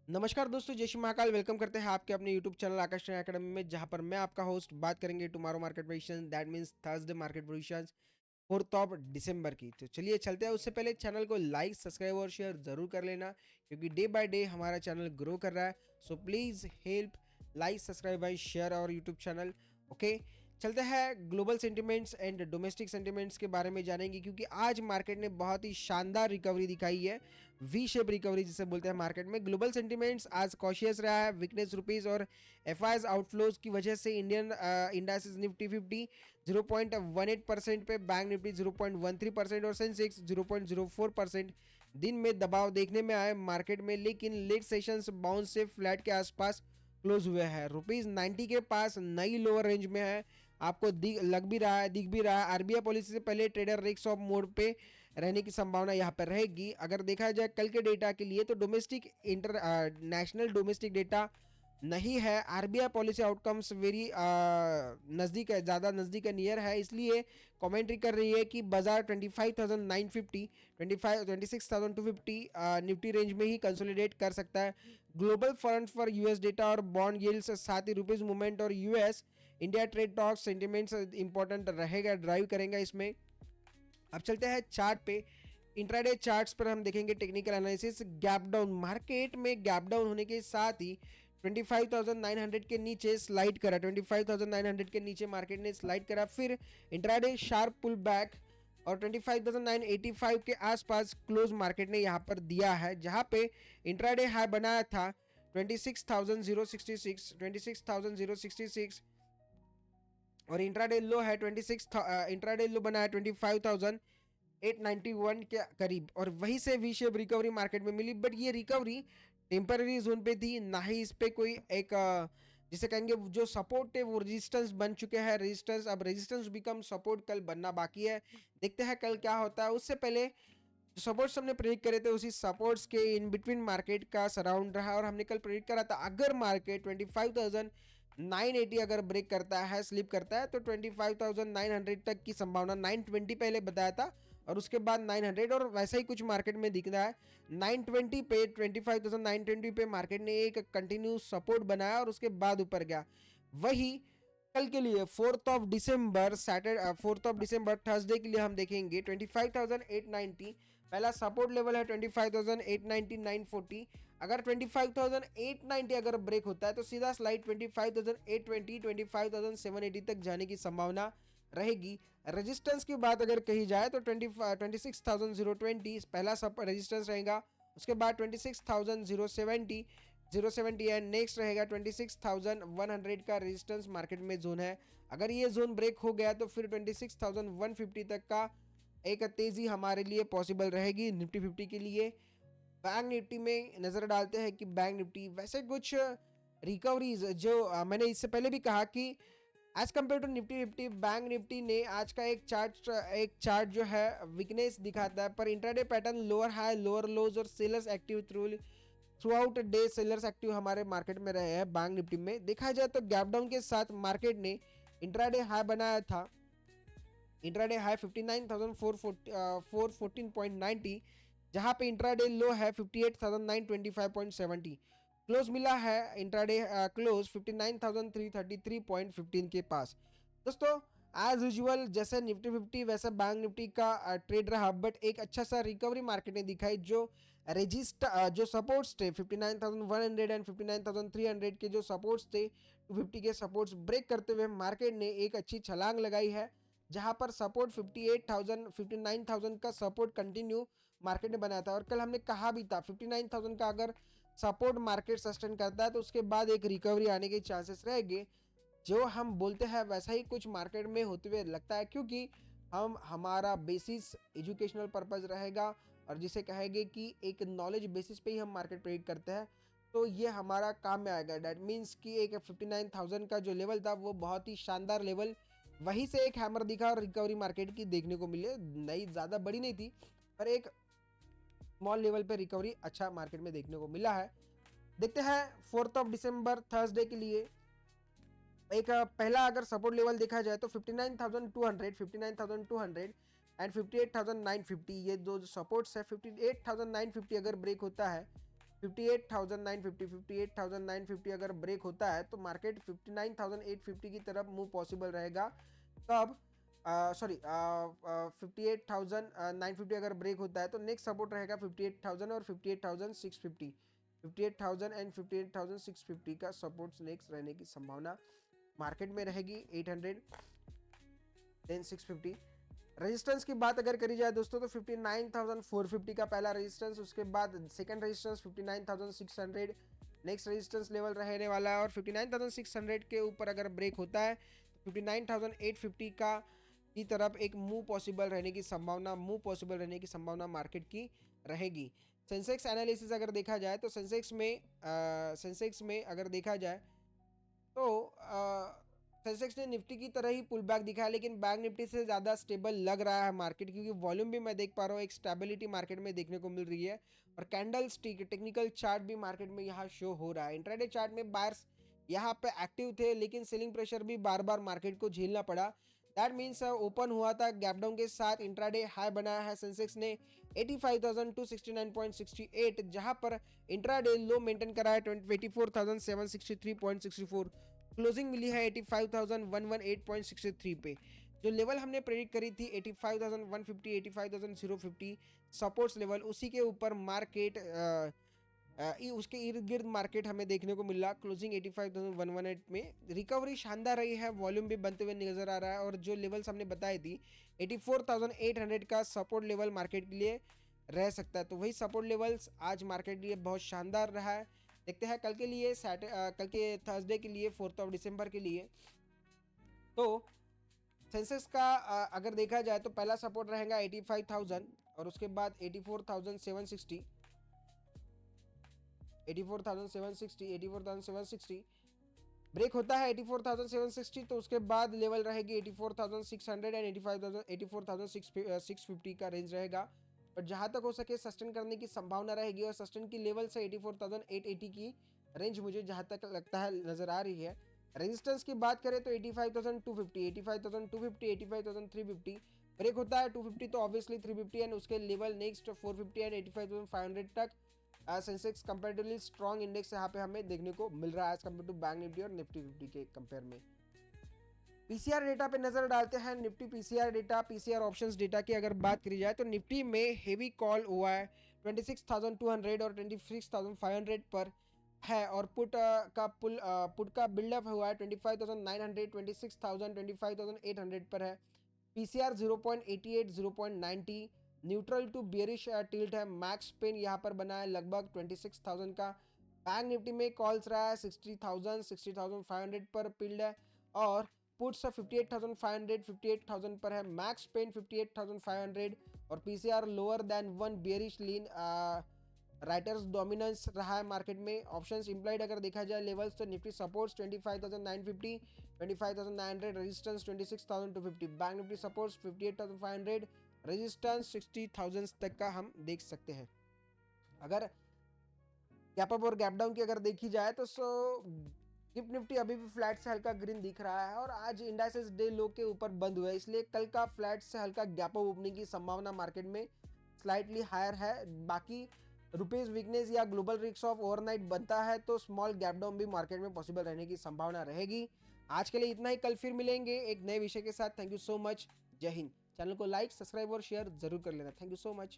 नमस्कार दोस्तों, जय श्री महाकाल। वेलकम करते हैं आपके अपने यूट्यूब चैनल आकाश एकेडमी में, जहां पर मैं आपका होस्ट बात करेंगे tomorrow market position, that means Thursday market positions 4 दिसंबर की। तो चलिए चलते हैं। उससे पहले चैनल को लाइक, सब्सक्राइब और शेयर जरूर कर लेना, क्योंकि डे बाय डे हमारा चैनल ग्रो कर रहा है। So please help like, subscribe by share और यूट्यूब चैनल। ओके, चलते हैं global sentiments and domestic sentiments के बारे में जानेंगे, क्योंकि आज मार्केट ने बहुत ही शानदार रिकवरी दिखाई है। वी शेप रिकवरी जिसे बोलते हैं मार्केट में। ग्लोबल सेंटिमेंट्स आज कॉशियस रहा है। वीकनेस रुपीज और एफआईएस आउटफ्लोज की वजह से इंडियन इंडाइसेस निफ्टी 50 0.18% पे, बैंक निफ्टी 0.13% और सेंसेक्स 0.04% दिन में दबाव देखने में आए मार्केट में, लेकिन लेट सेशंस बाउंस से फ्लैट के आसपास क्लोज हुए हैं। रुपीज 90 के पास नई लोअर रेंज में है। आपको लग भी रहा है, दिख भी रहा है। आरबीआई पॉलिसी से पहले ट्रेडर रिस्क ऑफ मोड पे रहने की संभावना यहाँ पर रहेगी। अगर देखा जाए कल के डेटा के लिए, तो डोमेस्टिक नेशनल डोमेस्टिक डेटा नहीं है। आरबीआई पॉलिसी आउटकम्स वेरी नज़दीक है, ज़्यादा नज़दीक है, नियर है। इसलिए कमेंट्री कर रही है कि बाजार 25,950 26,250 निफ्टी रेंज में ही कंसोलिडेट कर सकता है। Global front for US data और बॉन्ड यील्ड्स, साथ ही रुपीज मूवमेंट और US India trade talks sentiments important रहेगा, ड्राइव करेंगे इसमें। अब चलते हैं चार्ट पे। इंट्राडे चार्ट्स पर हम देखेंगे technical analysis. Gap down, market में गैप डाउन होने के साथ ही 25,900 के नीचे स्लाइड करा। 25,900 के नीचे मार्केट ने स्लाइड करा, फिर इंट्राडे शार्प पुल बैक और 25,985 के आसपास क्लोज मार्केट ने यहां पर दिया है, जहां पे इंट्राडे हाई बनाया था 26,066 और इंट्राडे लो है 26 इंट्राडे लो बना है 25,891 के करीब, और वहीं से वी शेप रिकवरी मार्केट में मिली। बट ये रिकवरी टेम्पररी जोन पे थी, ना ही इस पे कोई एक जिसे कहेंगे जो सपोर्ट है वो रेजिस्टेंस बन चुके हैं। रेजिस्टेंस, अब रेजिस्टेंस बिकम सपोर्ट कल बनना बाकी है। देखते हैं कल क्या होता है। उससे पहले जो सपोर्ट्स हमने प्रेडिक्ट करे थे, उसी सपोर्ट्स के इन बिटवीन मार्केट का सराउंड रहा, और हमने कल प्रेडिक्ट करा था अगर मार्केट 25,980 अगर ब्रेक करता है, स्लिप करता है, तो 25,900 तक की संभावना। 920 पहले बताया था और उसके बाद 900, और वैसा ही कुछ मार्केट में दिख रहा है। 920 पे, 25,920 पे मार्केट ने एक कंटिन्यू सपोर्ट बनाया और उसके बाद ऊपर गया। वही कल के लिए 4 दिसंबर थर्सडे के लिए हम देखेंगे 25,890 पहला सपोर्ट लेवल है। 25,890 940, अगर 25,890 अगर ब्रेक होता है तो सीधा स्लाइड 25,820 25,780 तक जाने की संभावना रहेगी। रेजिस्टेंस की बात अगर कही जाए तो 26,020 पहला सब रेजिस्टेंस रहेगा। उसके बाद 26,070 एंड नेक्स्ट रहेगा 26,100 का रेजिस्टेंस मार्केट में जोन है। अगर ये जोन ब्रेक हो गया तो फिर 26,150 तक का एक तेजी हमारे लिए पॉसिबल रहेगी निफ्टी 50 के लिए। बैंक निफ्टी में नजर डालते हैं कि बैंक निफ्टी वैसे कुछ रिकवरीज जो मैंने इससे पहले भी कहा कि as compare to Nifty 50, bank Nifty ने आज का एक चार्ट जो है वीकनेस दिखाता है, पर intraday pattern lower high lower lows और sellers active throughout day sellers active हमारे मार्केट में रहे हैं। बैंक निफ्टी में देखा जाए तो गैप डाउन के साथ मार्केट ने इंट्राडे हाई बनाया था। इंट्राडे हाई 59,414.90, जहां पे इंट्राडे लो है 58,925.70। क्लोज मिला है इंट्राडे क्लोज 59,333.15 के पास। दोस्तों एज यूजुअल जैसे निफ्टी 50 वैसे बैंक निफ्टी का ट्रेड रहा, बट एक अच्छा सा रिकवरी मार्केट ने दिखाई। जो सपोर्ट्स थे 59,100 एंड 59,300 के जो सपोर्ट्स थे, 250 के सपोर्ट्स ब्रेक करते हुए मार्केट ने एक अच्छी छलांग लगाई है, जहां पर सपोर्ट 58,000 59,000 का सपोर्ट कंटिन्यू मार्केट ने बनाया था। और कल हमने कहा भी था 59,000 का अगर सपोर्ट मार्केट सस्टेन करता है तो उसके बाद एक रिकवरी आने के चांसेस रहेंगे। जो हम बोलते हैं वैसा ही कुछ मार्केट में होते हुए लगता है, क्योंकि हमारा बेसिस एजुकेशनल पर्पस रहेगा, और जिसे कहेंगे कि एक नॉलेज बेसिस पे ही हम मार्केट प्रेडिक्ट करते हैं, तो ये हमारा काम में आएगा। डैट मीन्स कि एक 59,000 का जो लेवल था वो बहुत ही शानदार लेवल, वहीं से एक हैमर दिखा और रिकवरी मार्केट की देखने को मिली। नई ज़्यादा बड़ी नहीं थी, पर एक स्मॉल लेवल पे रिकवरी अच्छा मार्केट में देखने को मिला है। देखते हैं 4 दिसंबर थर्सडे के लिए एक पहला अगर सपोर्ट लेवल देखा जाए तो 59,200 एंड 58,950, ये दो सपोर्ट्स है। 58,950 अगर ब्रेक होता है 58,950 58,950 अगर ब्रेक होता है तो मार्केट 59,850 की तरफ मूव पॉसिबल रहेगा। कब? सॉरी 58,950 अगर ब्रेक होता है तो नेक्स्ट सपोर्ट रहेगा 58,000 और 58,650। 58,000 एंड 58,650 का सपोर्ट नेक्स्ट रहने की संभावना मार्केट में रहेगी। 800 देन 650। रेजिस्टेंस की बात अगर करी जाए दोस्तों तो 59,450 का पहला रेजिस्टेंस, उसके बाद second resistance 59,600, next resistance level रहने वाला है। और 59,600 के ऊपर अगर ब्रेक होता है तो 59,850 का की तरफ एक मूव पॉसिबल रहने की संभावना मार्केट की रहेगी। सेंसेक्स एनालिसिस अगर देखा जाए तो सेंसेक्स में अगर देखा जाए तो सेंसेक्स ने निफ्टी की तरह ही पुल बैक दिखाया, लेकिन बैंक निफ्टी से ज़्यादा स्टेबल लग रहा है मार्केट, क्योंकि वॉल्यूम भी मैं देख पा रहा हूँ एक स्टेबिलिटी मार्केट में देखने को मिल रही है। और कैंडल स्टिक टेक्निकल चार्ट भी मार्केट में यहाँ शो हो रहा है। इंट्राडे चार्ट में बायर्स यहाँ पे एक्टिव थे, लेकिन सेलिंग प्रेशर भी बार बार मार्केट को झेलना पड़ा। दैट मीन्स ओपन हुआ था गैप डाउन के साथ, इंट्राडे हाई बनाया है सेंसेक्स ने 85,269.68, जहां पर इंट्राडे लो मेंटेन करा है 84,763.64। क्लोजिंग मिली है 85,118.63 पे। जो लेवल हमने प्रेडिक्ट करी थी 85,150 85,050 सपोर्ट्स लेवल, उसी के ऊपर मार्केट उसके इर्द गिर्द मार्केट हमें देखने को मिला। क्लोजिंग 85,118 में रिकवरी शानदार रही है, वॉल्यूम भी बनते हुए नजर आ रहा है। और जो लेवल्स हमने बताई थी 84,800 का सपोर्ट लेवल मार्केट के लिए रह सकता है, तो वही सपोर्ट लेवल्स आज मार्केट के लिए बहुत शानदार रहा है। देखते हैं कल के लिए कल के थर्सडे के लिए 4 दिसंबर के लिए। तो सेंसेक्स का अगर देखा जाए तो पहला सपोर्ट रहेगा 85,000 और उसके बाद 84,760 84,760 ब्रेक होता है 84,760, तो उसके बाद लेवल रहेगी 84,600 एंड 84,650 का रेंज रहेगा। पर जहां तक हो सके सस्टेन करने की संभावना रहेगी, और सस्टेन की लेवल से 84,880 की रेंज मुझे जहां तक लगता है नजर आ रही है। रेजिस्टेंस की बात करें तो 85,250 85,250 85,350 ब्रेक होता है 250 तो ऑब्वियसली 350 एंड उसके लेवल नेक्स्ट 450 एंड 85,500 तक। सेंसेक्स कंपैरेटिवली स्ट्रॉन्ग इंडेक्स यहाँ पे हमें देखने को मिल रहा है as compare to bank Nifty और निफ्टी 50 के कंपेयर में। पीसीआर डेटा पे नजर डालते हैं। Nifty PCR data, PCR options data की अगर बात करी जाए तो निफ्टी में हेवी कॉल हुआ है 26,200 और 26,500 पर है, और पुट का बिल्डअप हुआ है 25,900 26,000 25,800 पर है। PCR 0.88 0.90 neutral to bearish tilt है। मैक्स पेन यहाँ पर बना है लगभग 26,000 का। बैंक निफ्टी में कॉल्स रहा है 60,000 60,500 पर पिल्ड है, और पुट्स 58,500 58,000 पर है। मैक्स पेन 58,500 और PCR lower than one bearish lean writers dominance रहा है मार्केट में। ऑप्शंस इंप्लाइड अगर देखा जाए लेवल्स तो Nifty supports 25,950 25,900, resistance 26,250, bank Nifty supports 58,500, resistance 60,000 तक का हम देख सकते हैं। अगर गैप अप और गैप डाउन की अगर देखी जाए तो गिफ्ट निफ्टी अभी भी फ्लैट से हल्का ग्रीन दिख रहा है, और आज इंडाइसेस डे लो के ऊपर बंद हुआ है, इसलिए कल का फ्लैट से हल्का गैप अप ओपनिंग की संभावना मार्केट में स्लाइटली हायर है। बाकी रुपीज वीकनेस या ग्लोबल रिस्क ऑफ ओवरनाइट बनता है तो स्मॉल गैप डाउन भी मार्केट में पॉसिबल रहने की संभावना रहेगी। आज के लिए इतना ही, कल फिर मिलेंगे एक नए विषय के साथ। थैंक यू सो मच, जय हिंद। चैनल को लाइक सब्सक्राइब और शेयर जरूर कर लेना। Thank you so much.